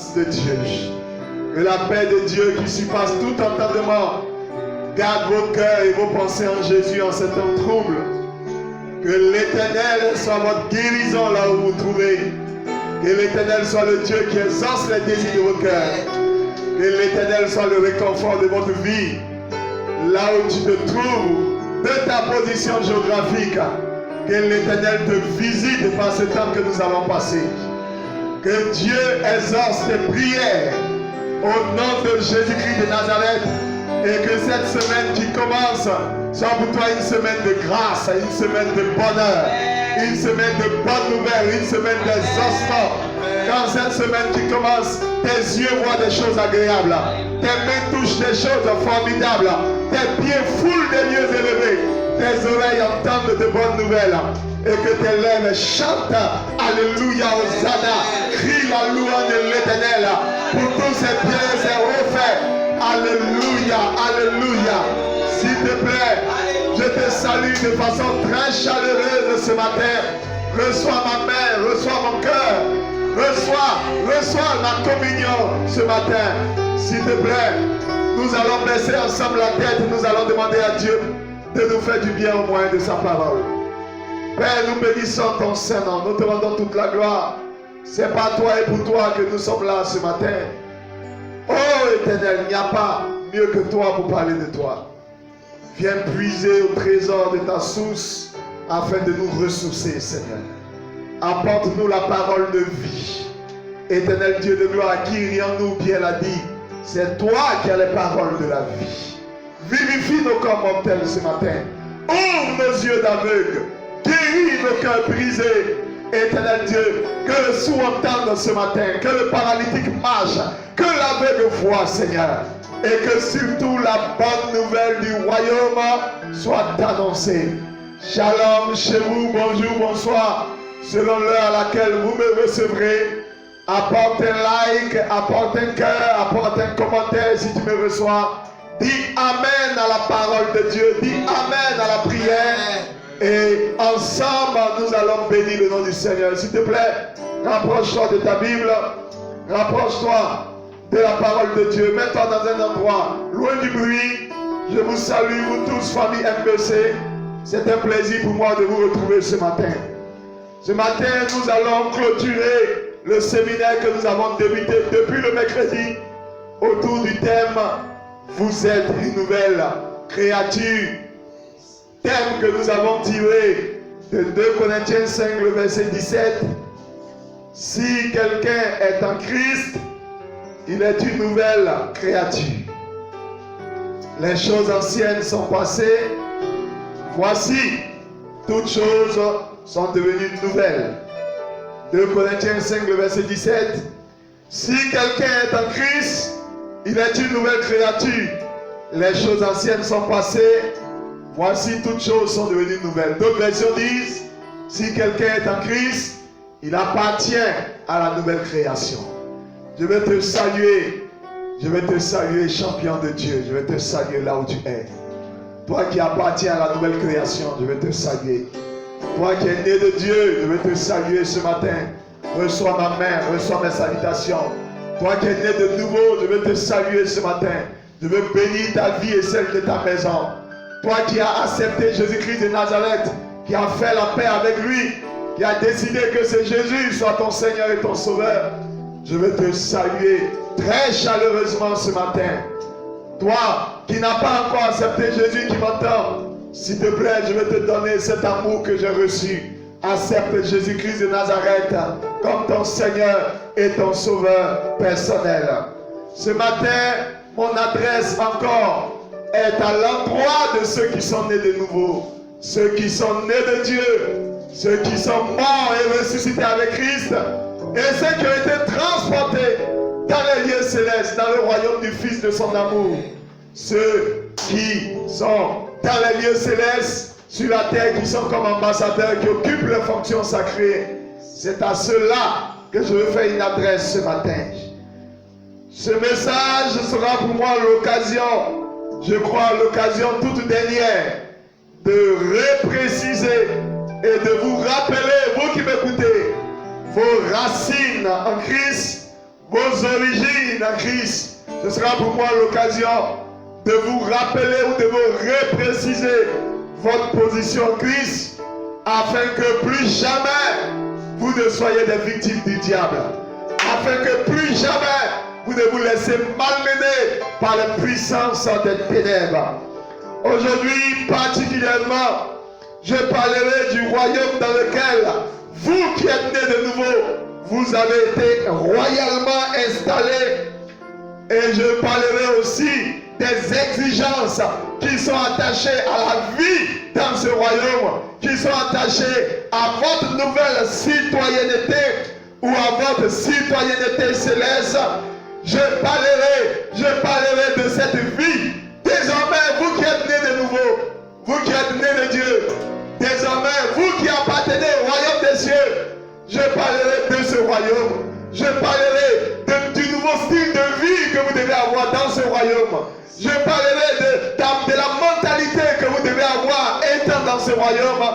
grâce de Dieu, que la paix de Dieu qui surpasse tout entendement garde vos cœurs et vos pensées en Jésus en cet temps trouble. Que l'Éternel soit votre guérison là où vous vous trouvez. Que l'Éternel soit le Dieu qui exauce les désirs de vos cœurs. Que l'Éternel soit le réconfort de votre vie. Là où tu te trouves, de ta position géographique. Que l'Éternel te visite par ce temps que nous allons passer. Que Dieu exauce tes prières au nom de Jésus-Christ de Nazareth. Et que cette semaine qui commence soit pour toi une semaine de grâce, une semaine de bonheur, une semaine de bonnes nouvelles, une semaine d'exaucement. Quand cette semaine qui commence, tes yeux voient des choses agréables, tes mains touchent des choses formidables, tes pieds foulent des lieux élevés, tes oreilles entendent de bonnes nouvelles, et que tes lèvres chantent Alléluia, Hosanna, crie la louange de l'Éternel pour tous ces biens et ces refaits. Alléluia, Alléluia. S'il te plaît, je te salue de façon très chaleureuse ce matin. Reçois ma main, reçois mon cœur. Reçois la communion ce matin. S'il te plaît, nous allons baisser ensemble la tête. Nous allons demander à Dieu de nous faire du bien au moyen de sa parole. Père, nous bénissons ton Saint-Nom. Nous te rendons toute la gloire. C'est par toi et pour toi que nous sommes là ce matin. Oh Éternel, il n'y a pas mieux que toi pour parler de toi. Viens puiser au trésor de ta source afin de nous ressourcer, Seigneur. Apporte-nous la parole de vie. Éternel Dieu de gloire, qui rions-nous, Pierre l'a dit, c'est toi qui as les paroles de la vie. Vivifie nos corps mortels ce matin. Ouvre nos yeux d'aveugle. Guéris nos cœurs brisés. Éternel Dieu, que le sourd entende ce matin, que le paralytique marche, que l'aveugle voit, Seigneur, et que surtout la bonne nouvelle du royaume soit annoncée. Shalom chez vous, bonjour, bonsoir, selon l'heure à laquelle vous me recevrez. Apporte un like, apporte un cœur, apporte un commentaire si tu me reçois. Dis Amen à la parole de Dieu, dis Amen à la prière. Et ensemble, nous allons bénir le nom du Seigneur. S'il te plaît, rapproche-toi de ta Bible, rapproche-toi de la parole de Dieu. Mets-toi dans un endroit loin du bruit. Je vous salue, vous tous, famille MBC. C'est un plaisir pour moi de vous retrouver ce matin. Ce matin, nous allons clôturer le séminaire que nous avons débuté depuis le mercredi autour du thème « Vous êtes une nouvelle créature ». Thème que nous avons tiré de 2 Corinthiens 5, le verset 17. Si quelqu'un est en Christ, il est une nouvelle créature. Les choses anciennes sont passées. Voici, toutes choses sont devenues nouvelles. 2 Corinthiens 5, le verset 17. Si quelqu'un est en Christ, il est une nouvelle créature. Les choses anciennes sont passées. Voici, toutes choses sont devenues nouvelles. D'autres versions disent, si quelqu'un est en Christ, il appartient à la nouvelle création. Je vais te saluer, champion de Dieu. Je vais te saluer là où tu es. Toi qui appartiens à la nouvelle création, je vais te saluer. Toi qui es né de Dieu, je vais te saluer ce matin. Reçois ma main, reçois mes salutations. Toi qui es né de nouveau, je vais te saluer ce matin. Je veux bénir ta vie et celle de ta maison. Toi qui as accepté Jésus-Christ de Nazareth, qui a fait la paix avec lui, qui a décidé que c'est Jésus soit ton Seigneur et ton Sauveur, je veux te saluer très chaleureusement ce matin. Toi qui n'as pas encore accepté Jésus qui m'entend, s'il te plaît, je vais te donner cet amour que j'ai reçu. Accepte Jésus-Christ de Nazareth comme ton Seigneur et ton Sauveur personnel. Ce matin, mon adresse encore est à l'endroit de ceux qui sont nés de nouveau, ceux qui sont nés de Dieu, ceux qui sont morts et ressuscités avec Christ, et ceux qui ont été transportés dans les lieux célestes, dans le royaume du Fils de son amour. Ceux qui sont dans les lieux célestes, sur la terre, qui sont comme ambassadeurs, qui occupent les fonctions sacrées. C'est à ceux-là que je veux faire une adresse ce matin. Ce message sera pour moi l'occasion, je crois l'occasion toute dernière, de repréciser et de vous rappeler, vous qui m'écoutez, vos racines en Christ, vos origines en Christ, ce sera pour moi l'occasion de vous rappeler ou de vous repréciser votre position en Christ, afin que plus jamais vous ne soyez des victimes du diable, afin que plus jamais vous ne vous laissez malmener par la puissance des ténèbres. Aujourd'hui, particulièrement, je parlerai du royaume dans lequel vous qui êtes nés de nouveau, vous avez été royalement installés. Et je parlerai aussi des exigences qui sont attachées à la vie dans ce royaume, qui sont attachées à votre nouvelle citoyenneté ou à votre citoyenneté céleste. Je parlerai de cette vie. Désormais, vous qui êtes nés de nouveau, vous qui êtes nés de Dieu, désormais, vous qui appartenez au royaume des cieux, je parlerai de ce royaume. Je parlerai du nouveau style de vie que vous devez avoir dans ce royaume. Je parlerai de la mentalité que vous devez avoir étant dans ce royaume.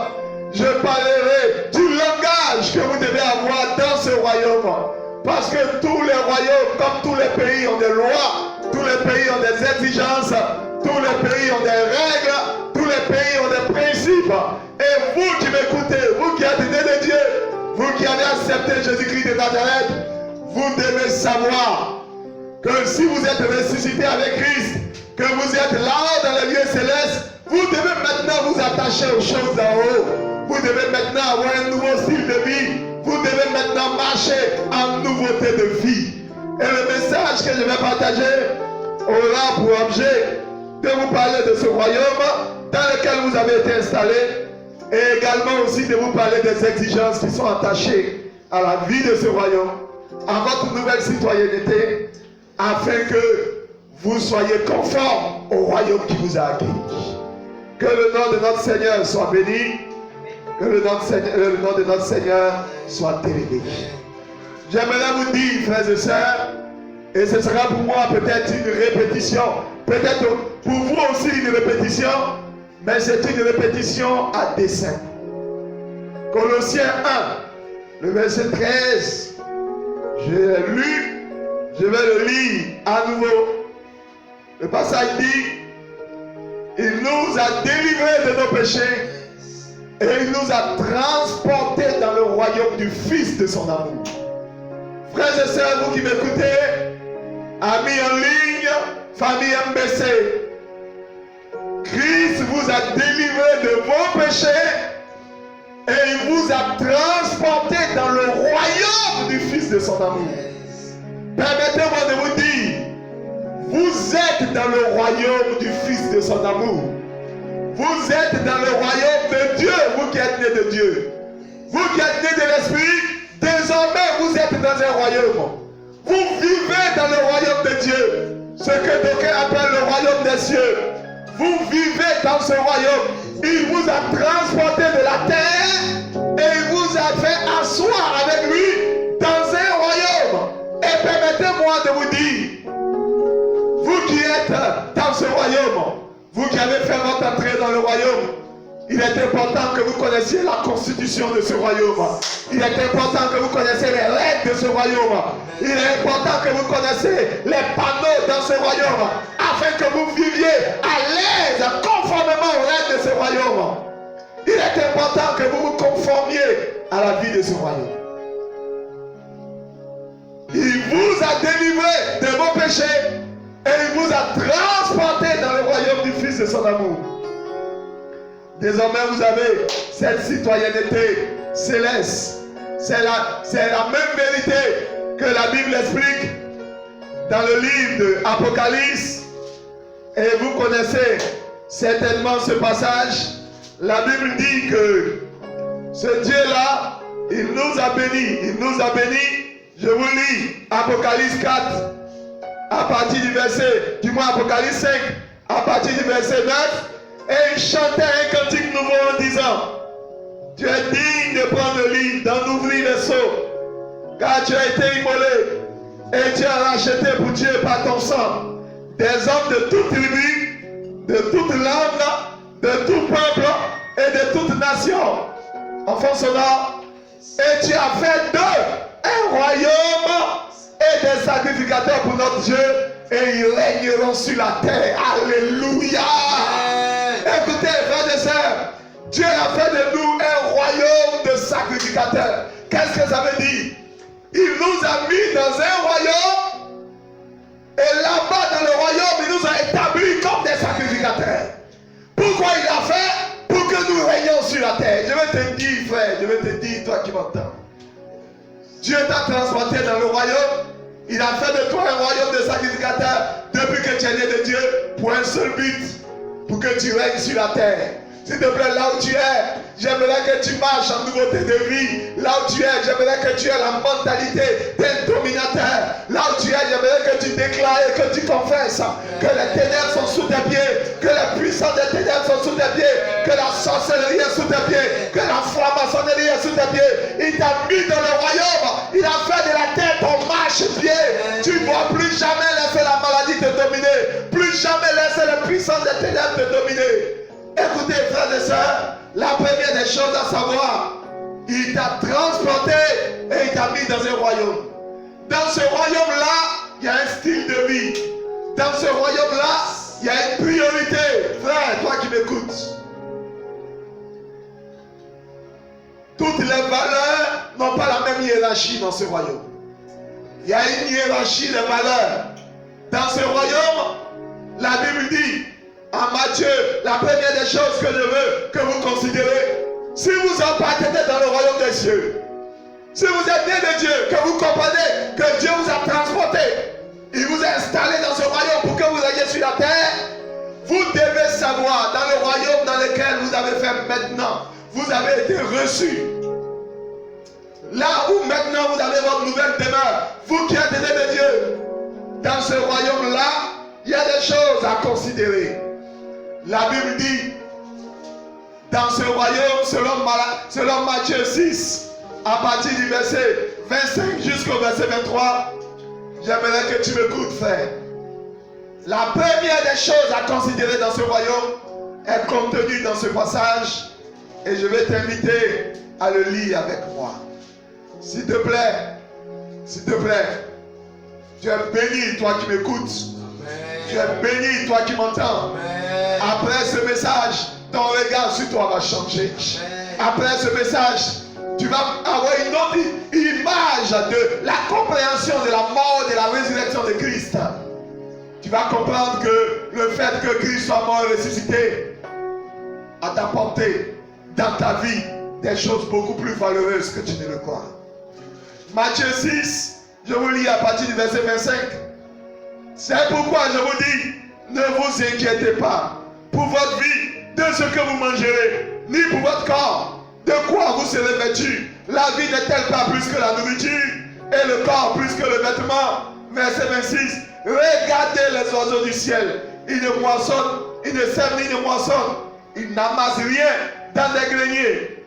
Je parlerai du langage que vous devez avoir dans ce royaume. Parce que tous les royaumes, comme tous les pays, ont des lois, tous les pays ont des exigences, tous les pays ont des règles, tous les pays ont des principes. Et vous qui m'écoutez, vous qui êtes nés de Dieu, vous qui avez accepté Jésus-Christ de Nazareth, vous devez savoir que si vous êtes ressuscité avec Christ, que vous êtes là dans les lieux célestes, vous devez maintenant vous attacher aux choses d'en haut. Vous devez maintenant avoir un nouveau style de vie. Vous devez maintenant marcher en nouveauté de vie. Et le message que je vais partager aura pour objet de vous parler de ce royaume dans lequel vous avez été installés, et également aussi de vous parler des exigences qui sont attachées à la vie de ce royaume, à votre nouvelle citoyenneté, afin que vous soyez conformes au royaume qui vous a accueilli. Que le nom de notre Seigneur soit béni, que le nom de notre Seigneur soit élevé. J'aimerais vous dire, frères et sœurs, et ce sera pour moi peut-être une répétition, peut-être pour vous aussi une répétition, mais c'est une répétition à dessein. Colossiens 1, le verset 13, je l'ai lu, je vais le lire à nouveau. Le passage dit, il nous a délivrés de nos péchés et il nous a transportés dans le royaume du Fils de son amour. Frères et sœurs, vous qui m'écoutez, amis en ligne, famille MBC, Christ vous a délivré de vos péchés et il vous a transporté dans le royaume du Fils de son amour. Permettez-moi de vous dire, vous êtes dans le royaume du Fils de son amour. Vous êtes dans le royaume de Dieu, vous qui êtes nés de Dieu. Vous qui êtes nés de l'Esprit, désormais vous êtes dans un royaume. Vous vivez dans le royaume de Dieu, ce que d'aucuns appellent le royaume des cieux. Vous vivez dans ce royaume. Il vous a transporté de la terre et il vous a fait asseoir avec lui dans un royaume. Et permettez-moi de vous dire, vous qui êtes dans ce royaume, vous qui avez fait votre entrée dans le royaume, il est important que vous connaissiez la constitution de ce royaume. Il est important que vous connaissiez les règles de ce royaume. Il est important que vous connaissiez les panneaux dans ce royaume, afin que vous viviez à l'aise, conformément aux règles de ce royaume. Il est important que vous vous conformiez à la vie de ce royaume. Il vous a délivré de vos péchés et il vous a transporté dans le royaume du Fils de son amour. Désormais, vous avez cette citoyenneté céleste. C'est la même vérité que la Bible explique dans le livre de Apocalypse. Et vous connaissez certainement ce passage. La Bible dit que ce Dieu-là, il nous a bénis. Il nous a bénis. Je vous lis Apocalypse 4, à partir du verset, du moins Apocalypse 5, à partir du verset 9. Et il chantait un cantique nouveau en disant, tu es digne de prendre le livre, d'en ouvrir les sceaux, car tu as été immolé et tu as racheté pour Dieu par ton sang des hommes de toute tribu, de toute langue, de tout peuple et de toute nation. Enfant sonore, et tu as fait d'eux un royaume des sacrificateurs pour notre Dieu et ils régneront sur la terre. Alléluia. Écoutez, frères et sœurs, Dieu a fait de nous un royaume de sacrificateurs. Qu'est-ce que ça veut dire? Il nous a mis dans un royaume et là-bas dans le royaume, il nous a établis comme des sacrificateurs. Pourquoi il a fait? Pour que nous régnions sur la terre. Je vais te dire, frère, je vais te dire, toi qui m'entends. Dieu t'a transporté dans le royaume. Il a fait de toi un royaume de sacrificateurs depuis que tu es né de Dieu pour un seul but, pour que tu règnes sur la terre. S'il te plaît, là où tu es, j'aimerais que tu marches en nouveauté de vie. Là où tu es, j'aimerais que tu aies la mentalité d'un dominateur. Là où tu es, j'aimerais que tu déclares et que tu confesses que les ténèbres sont sous tes pieds, que les puissants des ténèbres sont sous tes pieds, que la sorcellerie est sous tes pieds, que la franc-maçonnerie est sous tes pieds. Il t'a mis dans le royaume. Il a fait de la terre ton marche-pied. Tu ne vas plus jamais laisser la maladie te dominer. Plus jamais laisser les puissants des ténèbres te dominer. Écoutez, frères et sœurs, la première des choses à savoir, il t'a transporté et il t'a mis dans un royaume. Dans ce royaume-là, il y a un style de vie. Dans ce royaume-là, il y a une priorité. Frère, toi qui m'écoutes, toutes les valeurs n'ont pas la même hiérarchie dans ce royaume. Il y a une hiérarchie de valeurs. Dans ce royaume, la Bible dit, en Matthieu, la première des choses que je veux que vous considérez, si vous appartenez dans le royaume des cieux, si vous êtes né de Dieu, que vous comprenez que Dieu vous a transporté, il vous a installé dans ce royaume pour que vous ayez sur la terre, vous devez savoir dans le royaume dans lequel vous avez fait maintenant, vous avez été reçus. Là où maintenant vous avez votre nouvelle demeure, vous qui êtes né de Dieu, dans ce royaume-là, il y a des choses à considérer. La Bible dit, dans ce royaume, selon Matthieu 6, à partir du verset 25 jusqu'au verset 23, j'aimerais que tu m'écoutes, frère. La première des choses à considérer dans ce royaume est contenue dans ce passage et je vais t'inviter à le lire avec moi. S'il te plaît, tu es béni, toi qui m'écoutes. Tu es béni, toi qui m'entends. Après ce message, ton regard sur toi va changer. Après ce message, tu vas avoir une autre image de la compréhension de la mort et de la résurrection de Christ. Tu vas comprendre que le fait que Christ soit mort et ressuscité a apporté dans ta vie des choses beaucoup plus valeureuses que tu ne le crois. Matthieu 6, je vous lis à partir du verset 25. C'est pourquoi je vous dis, ne vous inquiétez pas pour votre vie de ce que vous mangerez, ni pour votre corps, de quoi vous serez vêtus. La vie n'est-elle pas plus que la nourriture, et le corps plus que le vêtement? Verset 26. Regardez les oiseaux du ciel. Ils ne moissonnent, ils ne sèment ni ne moissonnent. Ils n'amassent rien dans des greniers.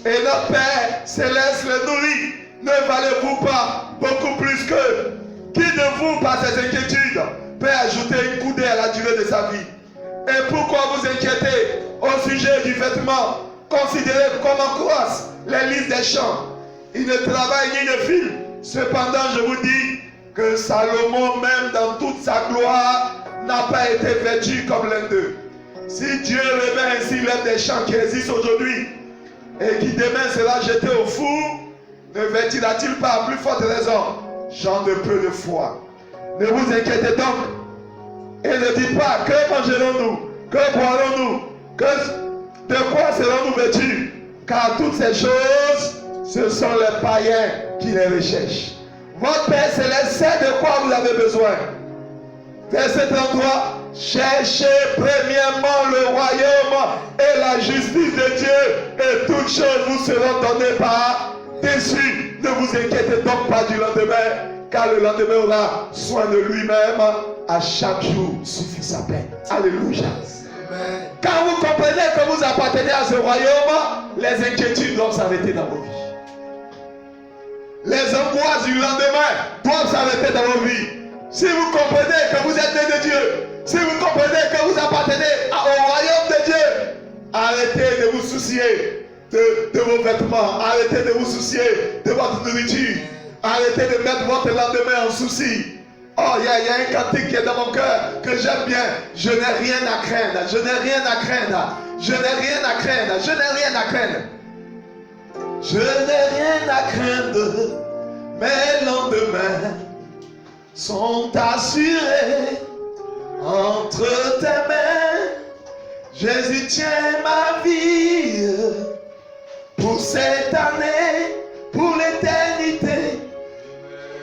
Et notre Père céleste le nourrit. Ne valez-vous pas beaucoup plus que qui de vous, par ses inquiétudes, peut ajouter une coudée à la durée de sa vie? Et pourquoi vous inquiétez au sujet du vêtement? Considérez comment croissent les lys des champs. Ils ne travaillent ni ne filent. Cependant, je vous dis que Salomon, même dans toute sa gloire, n'a pas été vêtu comme l'un d'eux. Si Dieu revêt ainsi l'herbe des champs qui existe aujourd'hui et qui demain sera jeté au four, ne vêtira-t-il pas à plus forte raison gens de peu de foi? Ne vous inquiétez donc et ne dites pas que mangerons-nous, que boirons-nous, de quoi serons-nous vêtus? Car toutes ces choses, ce sont les païens qui les recherchent. Votre Père Céleste sait de quoi vous avez besoin. Verset 33. Cherchez premièrement le royaume et la justice de Dieu, et toutes choses vous seront données par-dessus. Ne vous inquiétez donc pas du lendemain, car le lendemain aura soin de lui-même. À chaque jour suffit sa peine. Alléluia. Amen. Quand vous comprenez que vous appartenez à ce royaume, les inquiétudes doivent s'arrêter dans vos vies. Les angoisses du lendemain doivent s'arrêter dans vos vies. Si vous comprenez que vous êtes né de Dieu, si vous comprenez que vous appartenez au royaume de Dieu, arrêtez de vous soucier de vos vêtements, arrêtez de vous soucier de votre nourriture. Arrêtez de mettre votre lendemain en souci. Oh, il y a un cantique qui est dans mon cœur que j'aime bien. Je n'ai rien à craindre. Je n'ai rien à craindre. Je n'ai rien à craindre. Je n'ai rien à craindre. Je n'ai rien à craindre. Mes lendemains sont assurés entre tes mains. Jésus tient ma vie pour cette année, pour l'éternité.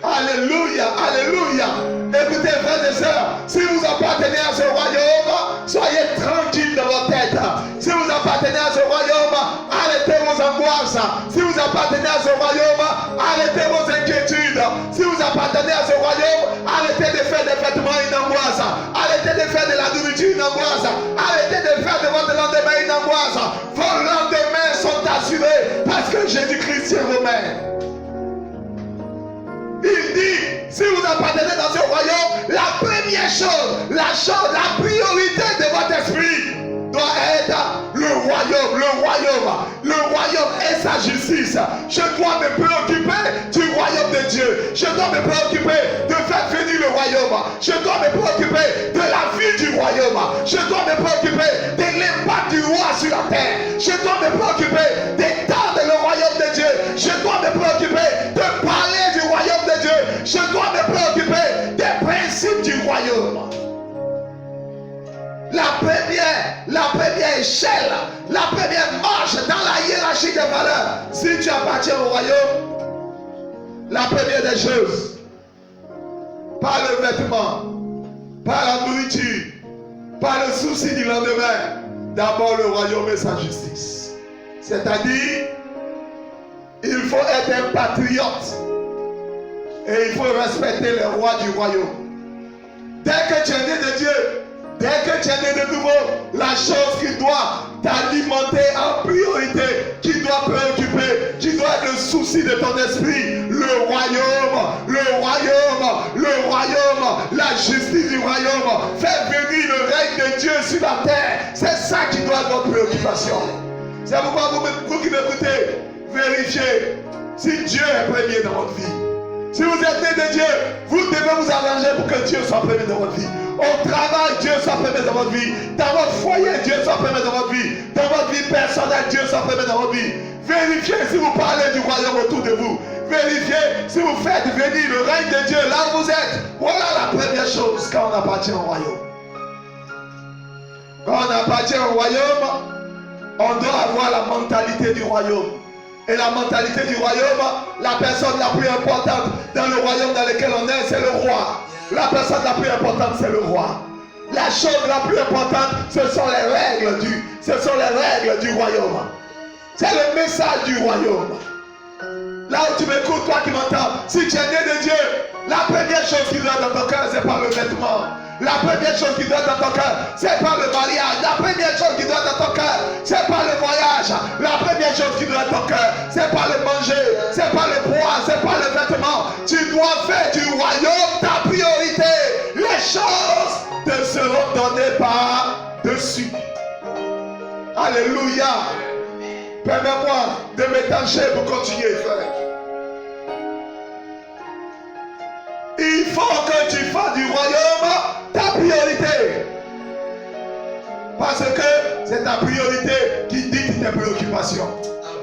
Alléluia, alléluia. Écoutez, frères et sœurs, si vous appartenez à ce royaume, soyez tranquilles dans votre tête. Si vous appartenez à ce royaume, arrêtez vos angoisses. Si vous appartenez à ce royaume, arrêtez vos inquiétudes. Si vous appartenez à ce royaume, arrêtez de faire des vêtements une angoisse. Arrêtez de faire de la nourriture une angoisse. Arrêtez de faire de votre lendemain une angoisse. Vos lendemains sont assurés parce que Jésus-Christ est romain. Il dit, si vous appartenez dans ce royaume, la première chose, la priorité de votre esprit doit être le royaume et sa justice. Je dois me préoccuper du royaume de Dieu. Je dois me préoccuper de faire venir le royaume. Je dois me préoccuper de la vie du royaume. Je dois me préoccuper de l'impact du roi sur la terre. Je dois me préoccuper d'étendre le royaume de Dieu. Je dois me préoccuper de parler du royaume de Dieu. Je dois me préoccuper des principes du royaume. La première échelle, la première marche dans la hiérarchie des valeurs. Si tu appartiens au royaume, la première des choses, pas le vêtement, pas la nourriture, pas le souci du lendemain, d'abord le royaume et sa justice. C'est-à-dire, il faut être un patriote et il faut respecter les rois du royaume. Dès que tu es né de Dieu, dès que tu es né de nouveau, la chose qui doit t'alimenter en priorité, qui doit préoccuper, qui doit être le souci de ton esprit, le royaume, la justice du royaume, faire venir le règne de Dieu sur la terre. C'est ça qui doit être notre préoccupation. C'est pourquoi vous qui m'écoutez, vérifiez si Dieu est premier dans votre vie. Si vous êtes né de Dieu, vous devez vous arranger pour que Dieu soit premier dans votre vie. Au travail, Dieu soit premier dans votre vie. Dans votre foyer, Dieu soit premier dans votre vie. Dans votre vie personnelle, Dieu soit premier dans votre vie. Vérifiez si vous parlez du royaume autour de vous. Vérifiez si vous faites venir le règne de Dieu là où vous êtes. Voilà la première chose quand on appartient au royaume. Quand on appartient au royaume, on doit avoir la mentalité du royaume. Et la mentalité du royaume, la personne la plus importante dans le royaume dans lequel on est, c'est le roi. La personne la plus importante, c'est le roi. La chose la plus importante, ce sont les règles du royaume. C'est le message du royaume. Là où tu m'écoutes, toi qui m'entends, si tu es né de Dieu, la première chose qui doit dans ton cœur, c'est pas le vêtement. La première chose qui doit dans ton cœur, c'est pas le mariage. La première chose qui doit dans ton cœur, c'est pas le voyage. La première chose qui doit dans ton cœur, c'est pas le manger, c'est pas le boire, c'est pas le vêtement. Tu dois faire du royaume ta priorité. Les choses te seront données par dessus. Alléluia. Permets-moi de m'étancher pour continuer, frère. Il faut que tu fasses du royaume ta priorité. Parce que c'est ta priorité qui dicte tes préoccupations.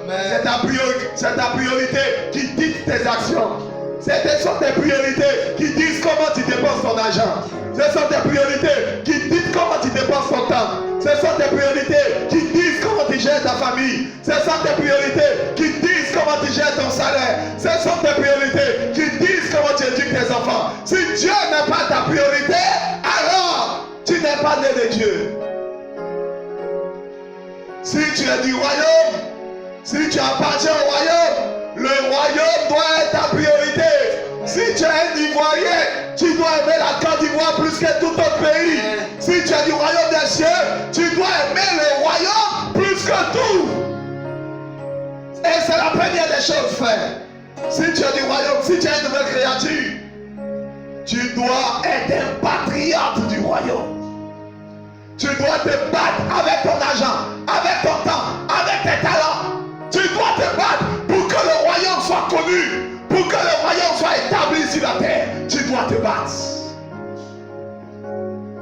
C'est ta priorité qui dicte tes actions. Ce sont tes priorités qui disent comment tu dépenses ton argent. Ce sont tes priorités qui disent comment tu dépenses ton temps. Ce sont tes priorités qui disent comment tu gères ta famille. Ce sont tes priorités qui disent comment tu gères ton salaire. Ce sont tes priorités qui disent comment tu éduques tes enfants. Si Dieu n'est pas ta priorité, alors tu n'es pas né de Dieu. Si tu es du royaume, si tu appartiens au royaume, le royaume doit être ta priorité. Si tu es un Ivoirien, tu dois aimer la Côte d'Ivoire plus que tout autre pays. Si tu es du royaume des cieux, tu dois aimer le royaume plus que tout. Et c'est la première des choses, frère. Si tu es du royaume, si tu es une nouvelle créature, tu dois être un patriote du royaume. Tu dois te battre avec ton argent, avec ton temps, avec tes talents. Tu dois te battre pour que le royaume soit connu, pour que le royaume soit établi sur la terre, tu dois te battre.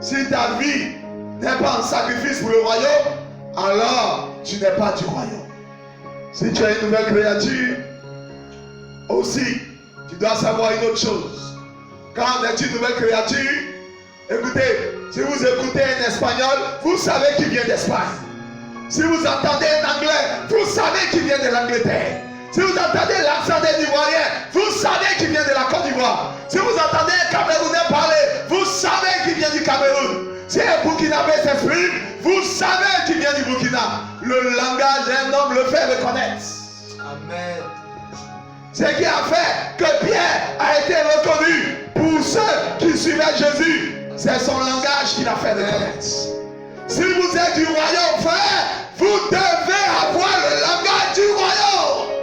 Si ta vie n'est pas un sacrifice pour le royaume, alors tu n'es pas du royaume. Si tu es une nouvelle créature, aussi, tu dois savoir une autre chose. Quand on est une nouvelle créature, écoutez, si vous écoutez un espagnol, vous savez qu'il vient d'Espagne. Si vous entendez un anglais, vous savez qu'il vient de l'Angleterre. Si vous entendez l'accent des Ivoiriens, vous savez qu'il vient de la Côte d'Ivoire. Si vous entendez un Camerounais parler, vous savez qu'il vient du Cameroun. Si un Burkinabé s'exprime, vous savez qu'il vient du Burkina. Le langage d'un homme le fait reconnaître. Amen. Ce qui a fait que Pierre a été reconnu pour ceux qui suivaient Jésus, c'est son langage qui l'a fait reconnaître. Si vous êtes du royaume, frère, vous devez avoir le langage du royaume.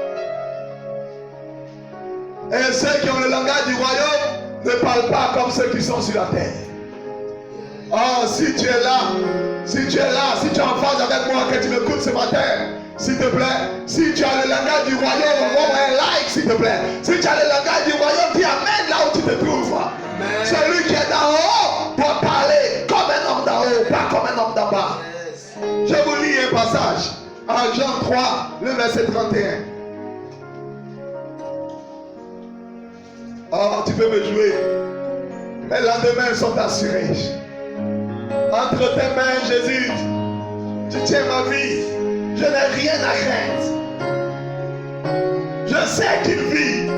Et ceux qui ont le langage du royaume ne parlent pas comme ceux qui sont sur la terre. Oh, si tu es là, si tu es en phase avec moi, que tu m'écoutes ce matin, s'il te plaît, si tu as le langage du royaume, envoie un like, s'il te plaît. Si tu as le langage du royaume, tu amènes là où tu te trouves. Amen. Celui qui est d'en haut doit parler comme un homme d'en haut, pas comme un homme d'en bas. Je vous lis un passage en Jean 3, le verset 31. Oh, tu peux me jouer. Les lendemains sont assurés. Entre tes mains, Jésus, tu tiens ma vie. Je n'ai rien à craindre. Je sais qu'il vit.